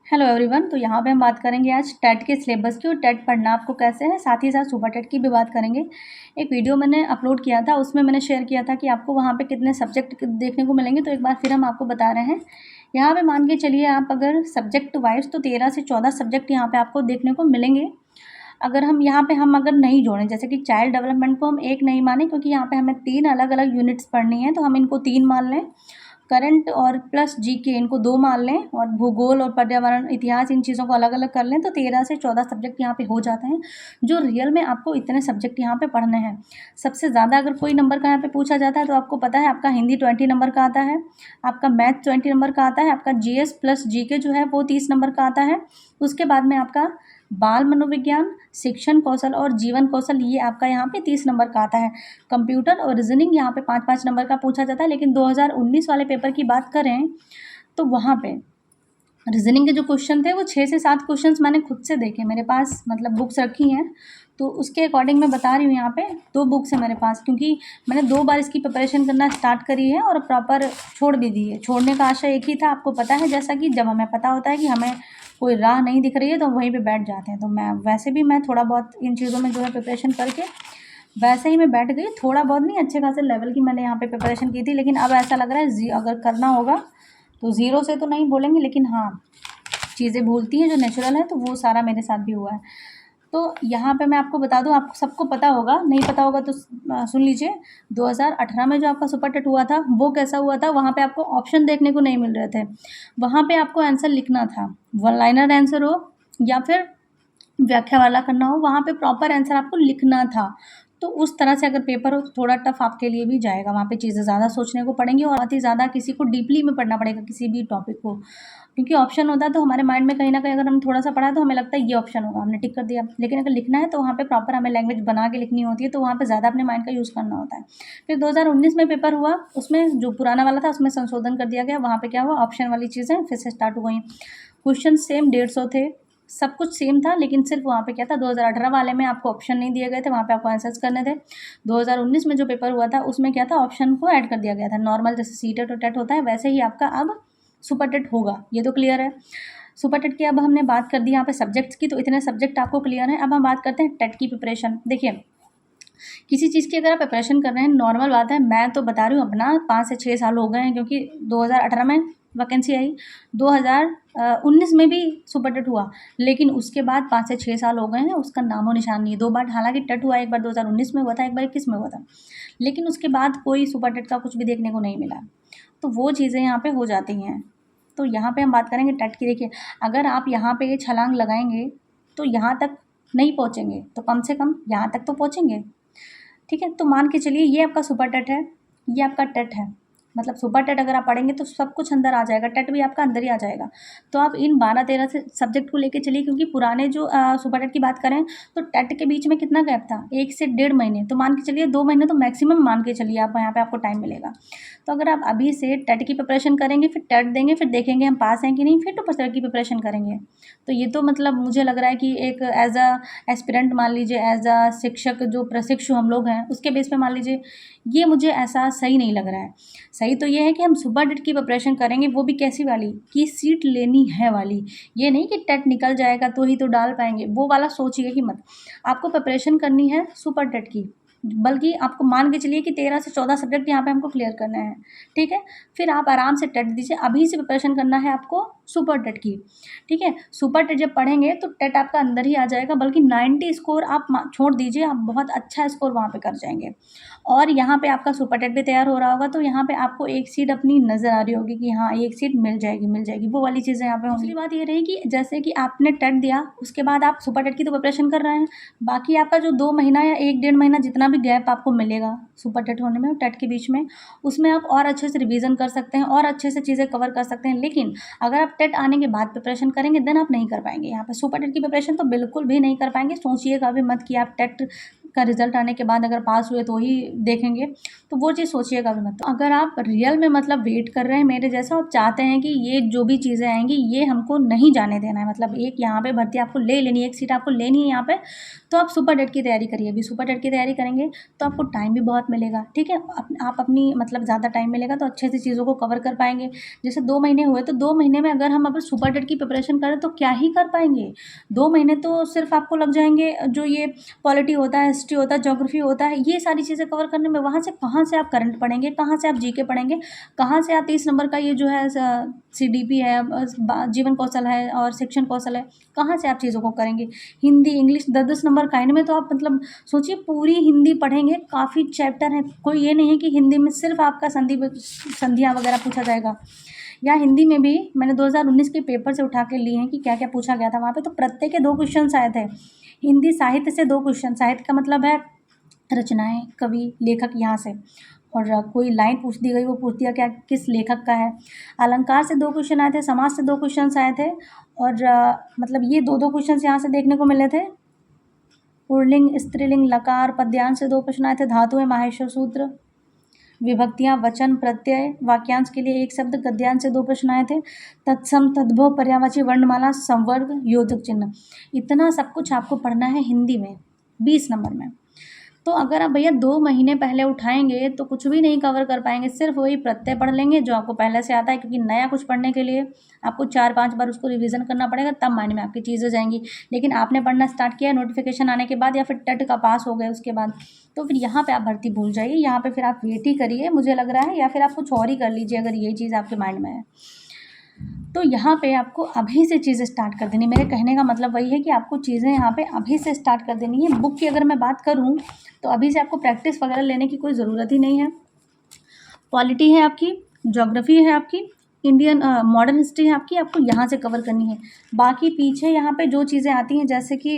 Hello everyone. तो यहाँ पे हम बात करेंगे आज टेट के सिलेबस की और टेट पढ़ना आपको कैसे है, साथ ही साथ सुपर टेट की भी बात करेंगे। एक वीडियो मैंने अपलोड किया था, उसमें मैंने शेयर किया था कि आपको वहाँ पे कितने सब्जेक्ट देखने को मिलेंगे। तो एक बार फिर हम आपको बता रहे हैं। यहाँ पे मान के चलिए आप अगर सब्जेक्ट वाइज तो 13 से 14 सब्जेक्ट यहाँ पे आपको देखने को मिलेंगे। अगर हम यहाँ पे अगर नहीं जोड़ें, जैसे कि चाइल्ड डेवलपमेंट को हम एक नहीं माने क्योंकि यहाँ पे हमें 3 अलग अलग यूनिट्स पढ़नी है, तो हम इनको 3 मान लें। करंट और प्लस जीके इनको 2 मान लें, और भूगोल और पर्यावरण इतिहास इन चीज़ों को अलग अलग कर लें, तो 13 से 14 सब्जेक्ट यहाँ पे हो जाते हैं। जो रियल में आपको इतने सब्जेक्ट यहाँ पे पढ़ने हैं। सबसे ज़्यादा अगर कोई नंबर का यहाँ पे पूछा जाता है तो आपको पता है आपका हिंदी 20 नंबर का आता है, आपका मैथ 20 नंबर का आता है, आपका जीएस प्लस जीके जो है वो 30 नंबर का आता है। उसके बाद में आपका बाल मनोविज्ञान, शिक्षण कौशल और जीवन कौशल, ये आपका यहाँ पे 30 नंबर का आता है। कंप्यूटर और रीजनिंग यहाँ पे 5-5 नंबर का पूछा जाता है। लेकिन 2019 वाले पेपर की बात करें तो वहाँ पे रीजनिंग के जो क्वेश्चन थे वो 6 से 7 क्वेश्चंस मैंने खुद से देखे, मेरे पास मतलब बुक्स रखी हैं, तो उसके अकॉर्डिंग मैं बता रही हूँ। यहाँ पे 2 बुक्स है मेरे पास, क्योंकि मैंने 2 बार इसकी प्रिपरेशन करना स्टार्ट करी है और प्रॉपर छोड़ भी दी है। छोड़ने का आशय एक ही था, आपको पता है, जैसा कि जब हमें पता होता है कि हमें कोई राह नहीं दिख रही है तो हम वहीं पे बैठ जाते हैं। तो मैं वैसे भी मैं थोड़ा बहुत इन चीज़ों में जो है प्रिपरेशन करके वैसे ही मैं बैठ गई। थोड़ा बहुत नहीं, अच्छे खासे लेवल की मैंने यहाँ पे प्रिपरेशन की थी। लेकिन अब ऐसा लग रहा है अगर करना होगा तो ज़ीरो से तो नहीं बोलेंगे, लेकिन हाँ, चीज़ें भूलती हैं जो नेचुरल है, तो वो सारा मेरे साथ भी हुआ है। तो यहाँ पे मैं आपको बता दूँ, आपको सबको पता होगा, नहीं पता होगा तो सुन लीजिए। 2018 में जो आपका सुपर टेट हुआ था वो कैसा हुआ था, वहाँ पे आपको ऑप्शन देखने को नहीं मिल रहे थे। वहाँ पे आपको आंसर लिखना था, वन लाइनर आंसर हो या फिर व्याख्या वाला करना हो, वहाँ पे प्रॉपर आंसर आपको लिखना था। तो उस तरह से अगर पेपर हो तो थोड़ा टफ आपके लिए भी जाएगा, वहाँ पे चीज़ें ज़्यादा सोचने को पड़ेंगी और बहुत ही ज़्यादा किसी को डीपली में पढ़ना पड़ेगा किसी भी टॉपिक को। क्योंकि ऑप्शन होता है तो हमारे माइंड में कहीं ना कहीं अगर हम थोड़ा सा पढ़ा तो हमें लगता है ये ऑप्शन होगा, हमने टिक कर दिया। लेकिन अगर लिखना है तो वहाँ पे प्रॉपर हमें लैंग्वेज बना के लिखनी होती है, तो वहाँ पे ज़्यादा अपने माइंड का यूज़ करना होता है। फिर 2019 में पेपर हुआ, उसमें जो पुराना वाला था उसमें संशोधन कर दिया गया। वहाँ पे क्या हुआ, ऑप्शन वाली चीज़ें फिर से स्टार्ट हो गई। क्वेश्चन सेम 150 थे, सब कुछ सेम था, लेकिन सिर्फ वहाँ पे क्या था, 2018 वाले में आपको ऑप्शन नहीं दिए गए थे, वहाँ पे आपको आंसर्स करने थे। 2019 में जो पेपर हुआ था उसमें क्या था, ऑप्शन को ऐड कर दिया गया था। नॉर्मल जैसे सीटेट और टेट होता है वैसे ही आपका अब सुपर टेट होगा, ये तो क्लियर है। सुपर टेट की अब हमने बात कर दी यहाँ पे सब्जेक्ट्स की, तो इतने सब्जेक्ट आपको क्लियर है। अब हम बात करते हैं टेट की प्रिपरेशन। देखिए, किसी चीज़ की अगर आप प्रिपरेशन कर रहे हैं, नॉर्मल बात है, मैं तो बता रही हूँ अपना 5 से 6 साल हो गए हैं, क्योंकि 2018 में वैकेंसी आई, 2019 में भी सुपर टेट हुआ, लेकिन उसके बाद 5 से 6 साल हो गए हैं, उसका नामो निशान नहीं है। 2 बार हालांकि टेट हुआ, एक बार 2019 में हुआ था, एक बार 21 में हुआ था, लेकिन उसके बाद कोई सुपर टेट का कुछ भी देखने को नहीं मिला। तो वो चीज़ें यहाँ पे हो जाती हैं। तो यहाँ पे हम बात करेंगे टेट की। देखिए, अगर आप यहाँ पे छलांग लगाएंगे तो यहाँ तक नहीं पहुँचेंगे, तो कम से कम यहाँ तक तो पहुँचेंगे। ठीक है, तो मान के चलिए ये आपका सुपर टेट है, ये आपका टेट है। मतलब सुपर टेट अगर आप पढ़ेंगे तो सब कुछ अंदर आ जाएगा, टेट भी आपका अंदर ही आ जाएगा। तो आप इन 12-13 से सब्जेक्ट को लेके चलिए, क्योंकि पुराने जो सुपर टेट की बात करें तो टेट के बीच में कितना गैप था, 1 से 1.5 महीने, तो मान के चलिए 2 महीने तो मैक्सिमम मान के चलिए आप यहाँ पे आपको टाइम मिलेगा। तो अगर आप अभी से टेट की प्रिपरेशन करेंगे, फिर टेट देंगे, फिर देखेंगे हम पास हैं कि नहीं, फिर तो टेट की प्रिपरेशन करेंगे, तो ये तो मतलब मुझे लग रहा है कि एक एज अ एस्पिरेंट मान लीजिए, एज अ शिक्षक जो प्रशिक्षु हम लोग हैं उसके बेस पे मान लीजिए, ये मुझे ऐसा सही नहीं लग रहा है। सही तो ये है कि हम सुपर टेट की प्रिपरेशन करेंगे, वो भी कैसी वाली कि सीट लेनी है वाली। ये नहीं कि टेट निकल जाएगा तो ही तो डाल पाएंगे, वो वाला सोचिए कि मत। आपको प्रिपरेशन करनी है सुपर टेट की, बल्कि आपको मान के चलिए कि 13 से 14 सब्जेक्ट यहाँ पे हमको क्लियर करना है। ठीक है, फिर आप आराम से टेट दीजिए, अभी से प्रिपरेशन करना है आपको सुपर टेट की। ठीक है, सुपर टेट जब पढ़ेंगे तो टेट आपका अंदर ही आ जाएगा, बल्कि 90 स्कोर आप छोड़ दीजिए, आप बहुत अच्छा स्कोर वहाँ पे कर जाएंगे। और यहाँ पे आपका सुपर टेट भी तैयार हो रहा होगा, तो यहाँ पे आपको एक सीट अपनी नज़र आ रही होगी कि हाँ एक सीट मिल जाएगी, मिल जाएगी, वो वाली चीज़ें यहाँ पे होंगी। दूसरी बात ये रही कि जैसे कि आपने टेट दिया, उसके बाद आप सुपर टेट की तो प्रिपरेशन कर रहे हैं, बाकी आपका जो 2 महीना या 1-1.5 महीना जितना भी गैप आपको मिलेगा सुपर टेट होने में और टेट के बीच में, उसमें आप और अच्छे से रिवीजन कर सकते हैं और अच्छे से चीज़ें कवर कर सकते हैं। लेकिन अगर आप टेट आने के बाद प्रिपरेशन करेंगे देन आप नहीं कर पाएंगे, यहाँ पे सुपर टेट की प्रिपरेशन तो बिल्कुल भी नहीं कर पाएंगे। सोचिएगा भी मत कि आप टेट का रिजल्ट आने के बाद अगर पास हुए तो ही देखेंगे, तो वो चीज़ सोचिएगा भी मत। तो अगर आप रियल में मतलब वेट कर रहे हैं मेरे जैसा और चाहते हैं कि ये जो भी चीज़ें आएंगी ये हमको नहीं जाने देना है, मतलब एक यहाँ पे भर्ती आपको ले लेनी है, एक सीट आपको लेनी है यहाँ पे, तो आप सुपर डेट की तैयारी करिए। अभी सुपर डेट की तैयारी करेंगे तो आपको टाइम भी बहुत मिलेगा, ठीक है। आप अपनी मतलब ज़्यादा टाइम मिलेगा तो अच्छे से चीज़ों को कवर कर पाएंगे। जैसे 2 महीने हुए तो 2 महीने में अगर हम अगर सुपर डेट की प्रिपरेशन करें तो क्या ही कर पाएंगे। 2 महीने तो सिर्फ आपको लग जाएंगे जो ये पॉलिटी होता है, हिस्ट्री होता है, ज्योग्राफी होता है, ये सारी चीज़ें कवर करने में। वहाँ से कहाँ से आप करंट पढ़ेंगे, कहाँ से आप जीके पढ़ेंगे, कहाँ से आप 30 नंबर का ये जो है सीडीपी है, जीवन कौशल है और शिक्षण कौशल है, कहाँ से आप चीज़ों को करेंगे। हिंदी इंग्लिश 10-10 नंबर का, इनमें तो आप मतलब सोचिए पूरी हिंदी पढ़ेंगे, काफ़ी चैप्टर हैं। कोई ये नहीं है कि हिंदी में सिर्फ आपका संधियाँ वगैरह पूछा जाएगा, या हिंदी में भी मैंने 2019 के पेपर से उठा के लिए हैं कि क्या क्या पूछा गया था वहाँ पे। तो प्रत्येक के 2 क्वेश्चन आए थे। हिंदी साहित्य से 2 क्वेश्चन, साहित्य का मतलब है रचनाएं, कवि, लेखक, यहाँ से। और कोई लाइन पूछ दी गई, वो पूछ दिया क्या किस लेखक का है। अलंकार से 2 क्वेश्चन आए थे, समाज से 2 क्वेश्चन आए थे, और मतलब ये 2-2 क्वेश्चन यहाँ से देखने को मिले थे। पुल्लिंग स्त्रीलिंग लकार पद्यांश से 2 प्रश्न आए थे। धातुएं माहेश्वर सूत्र, विभक्तियां वचन प्रत्यय वाक्यांश के लिए 1 शब्द, गद्यांश से 2 प्रश्न आए थे। तत्सम तद्भव पर्यायवाची वर्णमाला संवर्ग योजक चिन्ह। इतना सब कुछ आपको पढ़ना है हिंदी में 20 नंबर में। तो अगर आप भैया 2 महीने पहले उठाएंगे तो कुछ भी नहीं कवर कर पाएंगे, सिर्फ वही प्रत्यय पढ़ लेंगे जो आपको पहले से आता है, क्योंकि नया कुछ पढ़ने के लिए आपको 4-5 बार उसको रिवीजन करना पड़ेगा, तब माइंड में आपकी चीज़ें जाएंगी। लेकिन आपने पढ़ना स्टार्ट किया नोटिफिकेशन आने के बाद, या फिर टेट का पास हो गए उसके बाद, तो फिर यहाँ पे आप भर्ती भूल जाइए। यहाँ पे फिर आप वेट ही करिए, मुझे लग रहा है, या फिर आप कुछ और ही कर लीजिए अगर ये चीज़ आपके माइंड में है। तो यहाँ पे आपको अभी से चीज़ें स्टार्ट कर देनी। मेरे कहने का मतलब वही है कि आपको चीज़ें यहाँ पे अभी से स्टार्ट कर देनी है। बुक की अगर मैं बात करूँ तो अभी से आपको प्रैक्टिस वगैरह लेने की कोई ज़रूरत ही नहीं है। पॉलिटी है आपकी, ज्योग्राफी है आपकी, इंडियन मॉडर्न हिस्ट्री है आपकी, आपको यहाँ से कवर करनी है। बाकी पीछे यहाँ पे जो चीज़ें आती हैं, जैसे कि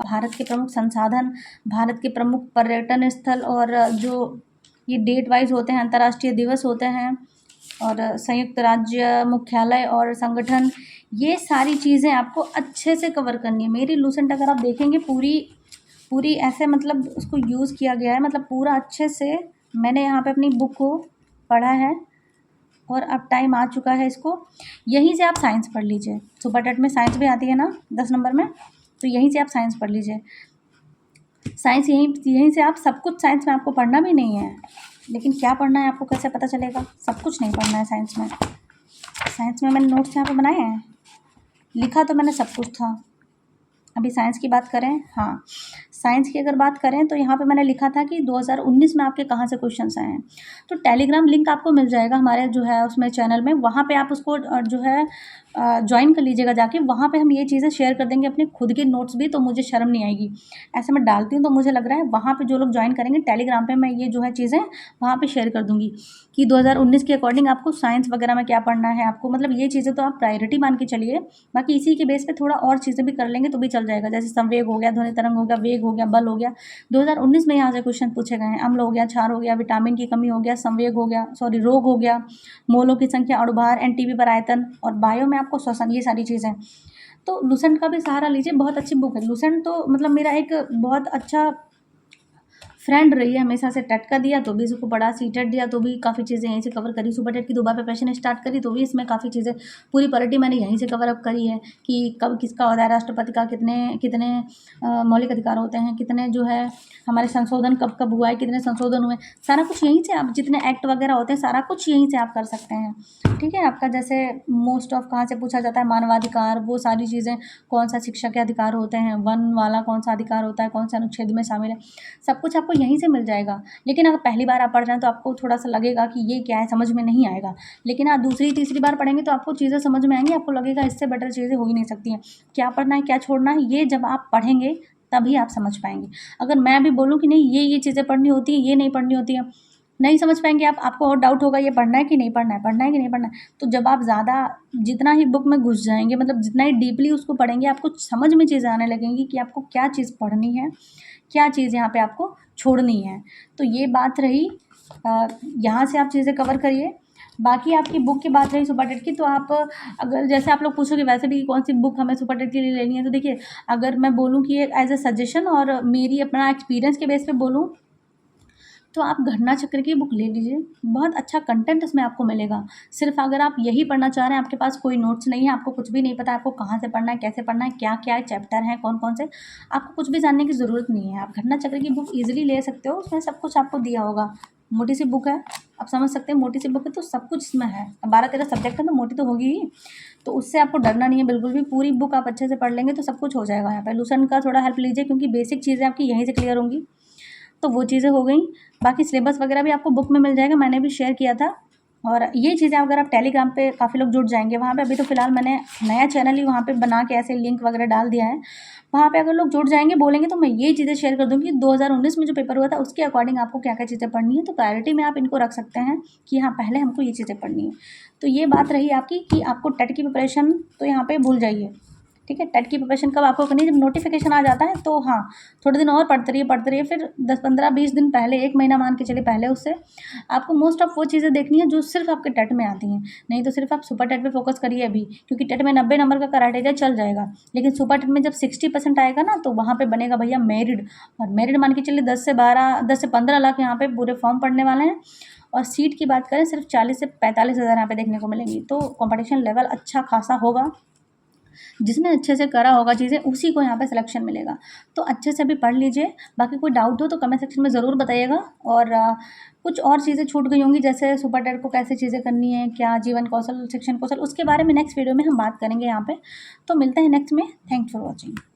भारत के प्रमुख संसाधन, भारत के प्रमुख पर्यटन स्थल, और जो ये डेट वाइज होते हैं, अंतर्राष्ट्रीय दिवस होते हैं, और संयुक्त राज्य मुख्यालय और संगठन, ये सारी चीज़ें आपको अच्छे से कवर करनी है। मेरी लूसेंट अगर आप देखेंगे पूरी ऐसे मतलब उसको यूज़ किया गया है, मतलब पूरा अच्छे से मैंने यहाँ पे अपनी बुक को पढ़ा है, और अब टाइम आ चुका है इसको। यहीं से आप साइंस पढ़ लीजिए, सुपर टेट में साइंस भी आती है ना 10 नंबर में, तो यहीं से आप साइंस पढ़ लीजिए। साइंस यहीं से आप सब कुछ, साइंस में आपको पढ़ना भी नहीं है, लेकिन क्या पढ़ना है आपको कैसे पता चलेगा। सब कुछ नहीं पढ़ना है साइंस में। साइंस में मैंने नोट्स यहाँ पे बनाए हैं, लिखा तो मैंने सब कुछ था। अभी साइंस की बात करें, हाँ साइंस की अगर बात करें तो यहाँ पे मैंने लिखा था कि 2019 में आपके कहाँ से क्वेश्चंस आए हैं। तो टेलीग्राम लिंक आपको मिल जाएगा हमारे जो है उसमें चैनल में, वहाँ पे आप उसको जो है ज्वाइन कर लीजिएगा जाके। वहाँ पे हम ये चीज़ें शेयर कर देंगे, अपने खुद के नोट्स भी, तो मुझे शर्म नहीं आएगी। ऐसे मैं डालती हूँ तो मुझे लग रहा है वहाँ पे जो लोग ज्वाइन करेंगे टेलीग्राम पे, मैं ये जो है चीज़ें वहाँ पे शेयर कर दूँगी कि 2019 के अकॉर्डिंग आपको साइंस वगैरह में क्या पढ़ना है आपको, मतलब ये चीज़ें तो आप प्रायोरिटी मान के चलिए। बाकी इसी के बेस पे थोड़ा और चीज़ें भी कर लेंगे तो भी चल जाएगा, जैसे संवेग हो गया, ध्वनि तरंग हो गया, वेग हो गया, बल हो गया। 2019 में यहाँ से क्वेश्चन पूछे गए हैं। अम्ल हो गया, क्षार हो गया, विटामिन की कमी हो गया, संवेग हो गया, सॉरी रोग हो गया, मोलों की संख्या, अणुभार, एनटीपी पर आयतन, और बायो में आपको श्वसन, ये सारी चीज़ें। तो लूसेंट का भी सहारा लीजिए, बहुत अच्छी बुक है लूसेंट। तो मतलब मेरा एक बहुत अच्छा फ्रेंड रही है हमेशा से। टेट का दिया तो भी इसको पढ़ा, सीटेट दिया तो भी काफ़ी चीज़ें यहीं से कवर करी, सुपर टेट की 2 बार प्रिपरेशन स्टार्ट करी तो भी इसमें काफ़ी चीज़ें, पूरी पॉलिटी मैंने यहीं से कवर अप करी है कि कब किसका होता है, राष्ट्रपति का कितने कितने मौलिक अधिकार होते हैं, कितने जो है हमारे संशोधन कब कब हुआ है, कितने संशोधन हुए, सारा कुछ यहीं से। आप जितने एक्ट वगैरह होते हैं सारा कुछ यहीं से आप कर सकते हैं, ठीक है। आपका जैसे मोस्ट ऑफ कहाँ से पूछा जाता है, मानवाधिकार, वो सारी चीज़ें, कौन सा शिक्षा के अधिकार होते हैं, वन वाला कौन सा अधिकार होता है, कौन सा अनुच्छेद में शामिल है, सब कुछ आपको यहीं से मिल जाएगा। लेकिन अगर पहली बार आप पढ़ रहे हैं तो आपको थोड़ा सा लगेगा कि ये क्या है, समझ में नहीं आएगा। लेकिन आप दूसरी तीसरी बार पढ़ेंगे तो आपको चीज़ें समझ में आएंगी, आपको लगेगा इससे बेटर चीज़ें हो ही नहीं सकती हैं। क्या पढ़ना है क्या छोड़ना है, ये जब आप पढ़ेंगे तभी आप समझ पाएंगे। अगर मैं भी बोलूँ कि नहीं ये चीज़ें पढ़नी होती हैं, ये नहीं पढ़नी होती हैं, नहीं समझ पाएंगे आप। आपको और डाउट होगा ये पढ़ना है कि नहीं पढ़ना है, पढ़ना है कि नहीं पढ़ना है। तो जब आप ज़्यादा जितना ही बुक में घुस जाएंगे, मतलब जितना ही डीपली उसको पढ़ेंगे, आपको समझ में चीज़ें आने लगेंगी कि आपको क्या चीज़ पढ़नी है, क्या चीज़ यहाँ पे आपको छोड़नी है। तो ये बात रही, यहाँ से आप चीज़ें कवर करिए। बाकी आपकी बुक की बात रही सुपर टेट की, तो आप अगर जैसे आप लोग पूछोगे वैसे भी कौन सी बुक हमें सुपर टेट के लिए लेनी है, तो देखिए अगर मैं बोलूँ कि एज ए सजेशन और मेरी अपना एक्सपीरियंस के बेस पे बोलूँ, तो आप घटना चक्र की बुक ले लीजिए। बहुत अच्छा कंटेंट उसमें आपको मिलेगा। सिर्फ अगर आप यही पढ़ना चाह रहे हैं, आपके पास कोई नोट्स नहीं है, आपको कुछ भी नहीं पता आपको कहाँ से पढ़ना है, कैसे पढ़ना है, क्या क्या चैप्टर हैं, कौन कौन से, आपको कुछ भी जानने की ज़रूरत नहीं है। आप घटना चक्र की बुक ईजिली ले सकते हो, उसमें सब कुछ आपको दिया होगा। मोटी सी बुक है, आप समझ सकते हैं, मोटी सी बुक है तो सब कुछ इसमें है। 12-13 सब्जेक्ट है तो मोटी तो होगी ही, तो उससे आपको डरना नहीं है बिल्कुल भी। पूरी बुक आप अच्छे से पढ़ लेंगे तो सब कुछ हो जाएगा। यहाँ पे लूसेंट का थोड़ा हेल्प लीजिए, क्योंकि बेसिक चीज़ें आपकी यहीं से क्लियर होंगी। तो वो चीज़ें हो गई। बाकी सिलेबस वगैरह भी आपको बुक में मिल जाएगा, मैंने भी शेयर किया था। और ये चीज़ें अगर आप टेलीग्राम पे काफ़ी लोग जुड़ जाएंगे वहाँ पे, अभी तो फ़िलहाल मैंने नया चैनल ही वहाँ पे बना के ऐसे लिंक वगैरह डाल दिया है। वहाँ पे अगर लोग जुड़ जाएंगे, बोलेंगे, तो मैं ये चीज़ें शेयर कर दूँगी 2019 में जो पेपर हुआ था उसके अकॉर्डिंग आपको क्या क्या चीज़ें पढ़नी है। तो प्रायोरिटी में आप इनको रख सकते हैं कि हाँ, पहले हमको ये चीज़ें पढ़नी है। तो ये बात रही आपकी कि आपको टेट की प्रिपरेशन तो यहाँ पे भूल जाइए। ठीक है, टेट की प्रिपरेशन कब आपको करनी है, जब नोटिफिकेशन आ जाता है तो हाँ, थोड़े दिन और पढ़ते रहिए। फिर 10-15-20 दिन पहले, 1 महीना मान के चलिए पहले, उससे आपको मोस्ट ऑफ वो चीज़ें देखनी है जो सिर्फ आपके टेट में आती हैं। नहीं तो सिर्फ आप सुपर टेट पे फोकस करिए अभी, क्योंकि टेट में 90 नंबर का क्राइटेरिया चल जाएगा, लेकिन सुपर टेट में जब 60% आएगा ना, तो वहाँ पे बनेगा भैया मेरिट। और मेरिट मान के चलिए 10 से 15 लाख यहाँ पे पूरे फॉर्म पढ़ने वाले हैं। और सीट की बात करें, सिर्फ 40 से 45 हज़ार यहाँ पे देखने को मिलेंगी। तो कॉम्पिटिशन लेवल अच्छा खासा होगा। जिसने अच्छे से करा होगा चीज़ें, उसी को यहाँ पे सिलेक्शन मिलेगा। तो अच्छे से भी पढ़ लीजिए। बाकी कोई डाउट हो तो कमेंट सेक्शन में ज़रूर बताइएगा। और कुछ और चीज़ें छूट गई होंगी, जैसे सुपर टेट को कैसे चीज़ें करनी है, क्या जीवन कौशल, शिक्षण कौशल, उसके बारे में नेक्स्ट वीडियो में हम बात करेंगे यहाँ पे। तो मिलते हैं नेक्स्ट में। Thanks for watching.